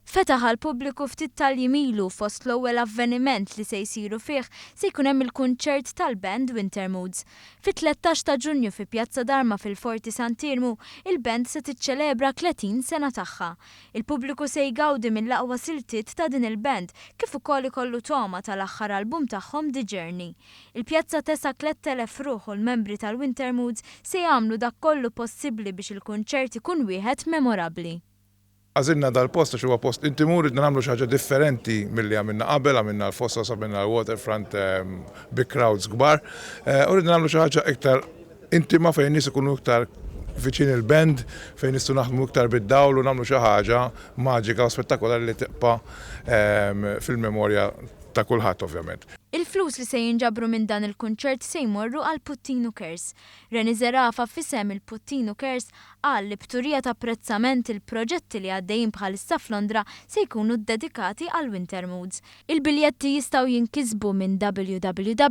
Fetaħ għall-pubbliku ftit tal-jimilu fost l-ewwel avveniment li se jsiru fih se jkun hemm il-Kunċert tal-band Wintermoods. Fit-13 ta' Ġunju fi Pjazza Darma fil-Forti Sant Iermu, il-band se tiċċelebra 30 sena tagħha. Il-pubbliku se jgawdi mill-aqwa siltiet ta' din il-band kif ukoll ikollu toma tal-aħħar album tagħhom The Journey. Il-pjazza tesa' 3000 ruħ u l-membri tal-Wintermoods se jagħmlu dak kollu possibbli biex il-kunċert ikun wieħed memorabbli. Għazilna dal-post għax huwa post intimu ridna nagħmlu xi ħaġa differenti milli għamilna qabel, għamilna l-fosos, għamilna l-waterfront big crowds kbar. U ridna nagħmlu xi ħaġa iktar intima fejn nies ikunu iktar viċin il-band, fejn nistgħu naħdmu iktar bid-dawl u nagħmlu xi ħaġa maġika u spettakolari li tibqa' fil-memorja ta' kulħadd ovvjament. Il-flus li se jinġabru minn dan il-kunċert se jmorru għal Puttinu Cares. Reni Zerafa f'isem il-Puttinu Cares qal li b'turija ta' apprezzament il-proġetti li għaddejjin bħalissa f'Londra se jkunu dedikati għal Wintermoods. Il-biljetti jistgħu jinkisbu minn www.oi.com.mt.